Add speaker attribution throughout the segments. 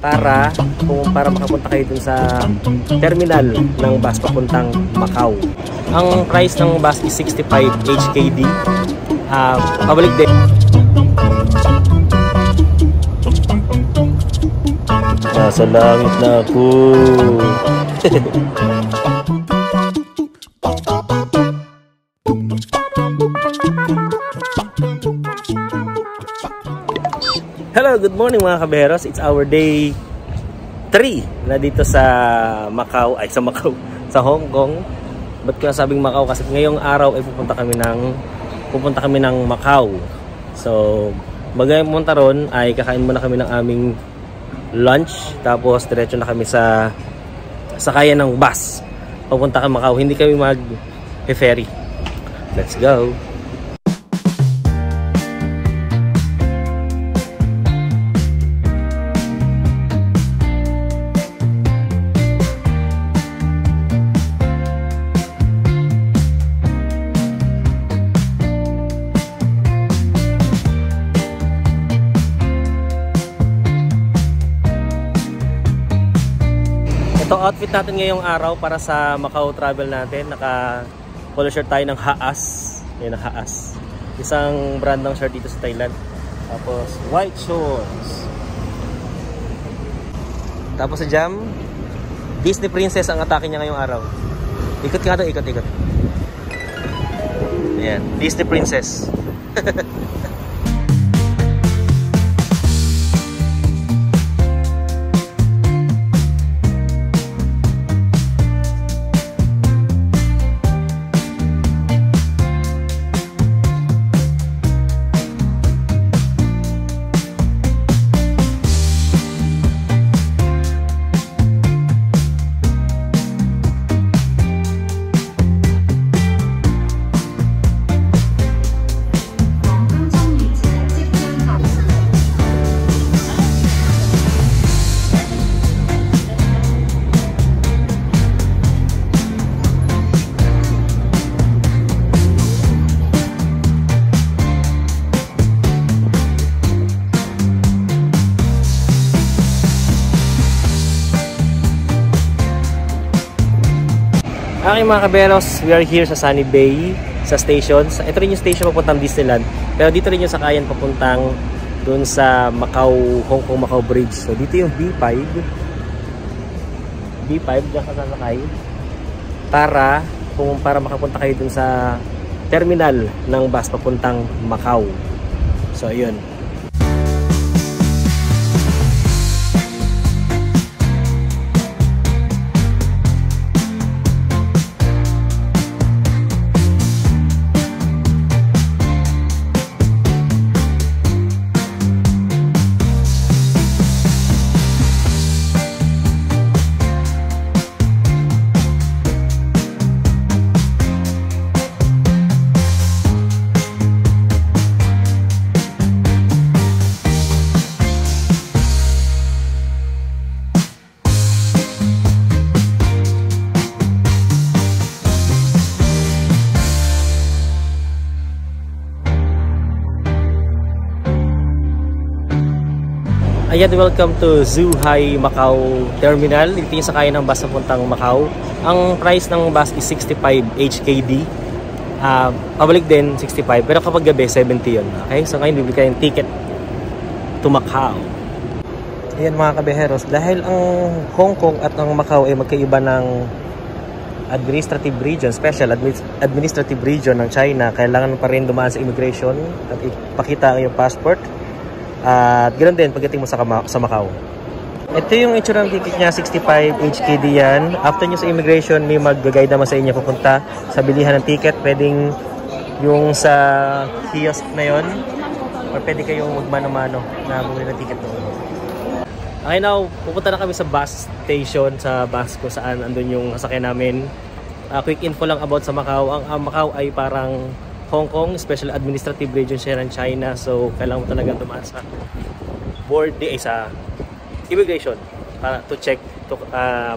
Speaker 1: para makapunta kayo dun sa terminal ng bus papuntang Macau. Ang price ng bus is 65 HKD. Pabalik din. Nasa langit na ako. Hello, good morning mga kaberos. It's our day 3 na dito sa Macau, sa Hong Kong. Ba't ko nasabing Macau? Kasi ngayong araw ay pupunta kami ng Macau. So, bagay pumunta ron ay kakain muna kami ng aming lunch. Tapos diretso na kami sa sakayan ng bus papunta kami Macau. Hindi kami mag-ferry. Let's go! Ito outfit natin ngayong araw para sa Macau travel natin. Naka polo shirt tayo ng Haas. Yan ang Haas. Isang brand ng shirt dito sa Thailand. Tapos white shorts. Tapos sa jam, Disney Princess ang atake niya ngayong araw. Ikot ka ito, ikot. Ayan, Disney Princess. Okay mga kaberos, we are here sa Sunny Bay, sa station. Ito rin yung station papuntang Disneyland. Pero dito rin yung sakayan papuntang dun sa Macau, Hong Kong Macau Bridge. So dito yung B5. B5, dyan ka sasakay. Para makapunta kayo dun sa terminal ng bus papuntang Macau. So yun. Ayan, welcome to Zhuhai Macau Terminal. Ito yung sakayan ng bus na puntang Macau. Ang price ng bus is 65 HKD. Pabalik din 65, pero kapag gabi 70 yun. Okay, so ngayon bibili kayo ng ticket to Macau. Ayan mga kabeheros, dahil ang Hong Kong at ang Macau ay magkaiba ng administrative region, special administrative region ng China, kailangan pa rin dumaan sa immigration at ipakita ang iyong passport. At ganoon din pagdating mo sa Macau. Ito yung itsura ng ticket niya, 65 HKD yan. After nyo sa immigration, may mag-guide naman sa inyo pupunta sa bilihan ng ticket. Pwedeng yung sa kiosk na yon, or pwede kayong magmano-mano na bumili ng ticket doon. Okay, now pupunta na kami sa bus station, sa bus ko saan andun yung sasakyan namin. Quick info lang about sa Macau. Ang Macau ay parang Hong Kong, special administrative region siya ng China. So, kailangan mo talaga tumaan sa sa immigration para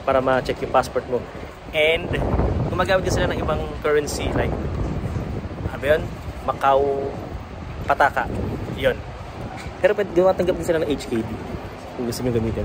Speaker 1: para ma-check yung passport mo. And gumagamit din sila ng ibang currency like Macau Pataka. 'Yon. Pero pwede gumatanggap din sila ng HKD. kung gusto nyo gamitin.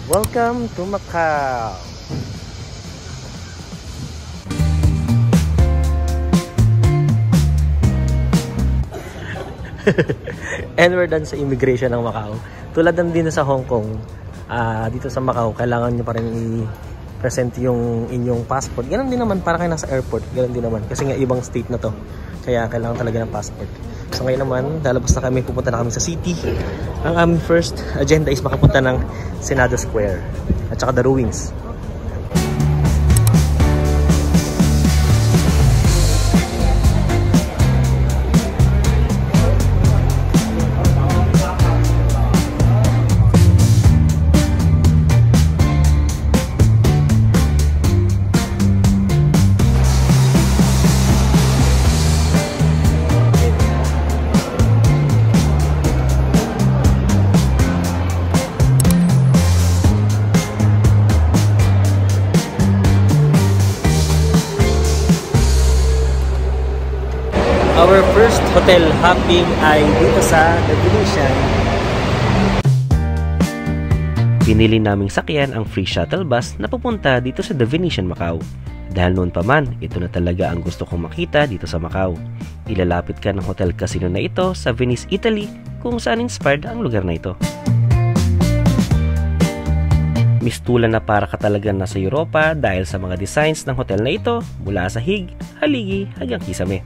Speaker 1: Welcome to Macau! And we're done sa immigration ng Macau. Tulad ng din sa Hong Kong, dito sa Macau, kailangan nyo pa rin i-present yung inyong passport. Ganun din naman, para kayo nasa airport. Ganun din naman, kasi nga ibang state na to. Kaya kailangan talaga ng passport. So ngayon naman, lalabas na kami, pupunta na kami sa city. Ang aming first agenda is makapunta ng Senado Square at saka the ruins. Our first hotel hopping ay dito sa The Venetian.
Speaker 2: Pinili naming sakyan ang free shuttle bus na pupunta dito sa The Venetian Macau. Dahil noon pa man, ito na talaga ang gusto kong makita dito sa Macau. Ilalapit ka ng hotel casino na ito sa Venice, Italy, kung saan inspired ang lugar na ito. Mistulan na para ka talaga nasa Europa dahil sa mga designs ng hotel na ito mula sa Hig, Haligi hanggang Kisame.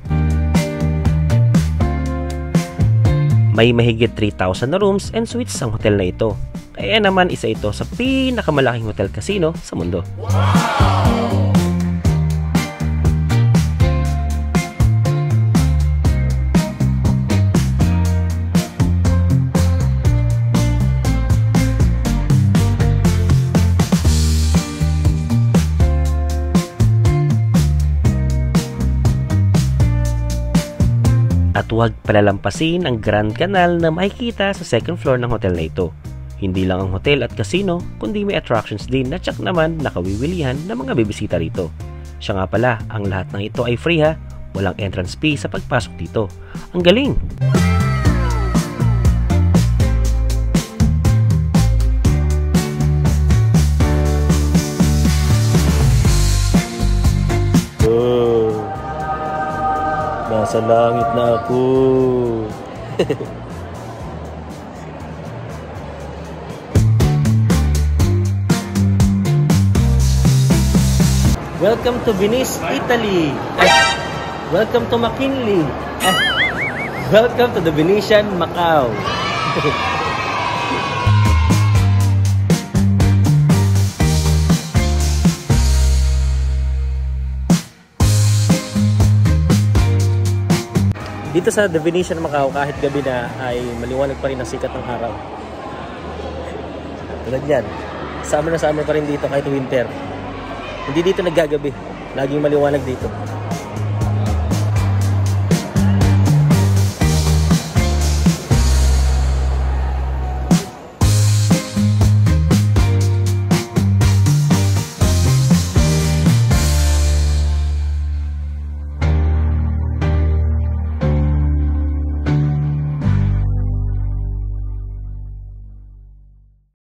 Speaker 2: May mahigit 3,000 na rooms and suites ang hotel na ito. Kaya naman isa ito sa pinakamalaking hotel casino sa mundo. At huwag palalampasin ang Grand Canal na makikita sa second floor ng hotel na ito. Hindi lang ang hotel at casino, kundi may attractions din na tsak naman nakawiwilihan ng mga bibisita rito. Siya nga pala, ang lahat ng ito ay free ha, walang entrance fee sa pagpasok dito. Ang galing!
Speaker 1: Nasa langit na ako. Welcome to Venice, Italy. Welcome to McKinley. Welcome to the Venetian Macau. Dito sa The Venetian Macau, kahit gabi na ay maliwanag pa rin ang sikat ng araw. Tulad yan. Summer na summer pa rin dito kahit winter. Hindi dito naggagabi. Laging maliwanag dito.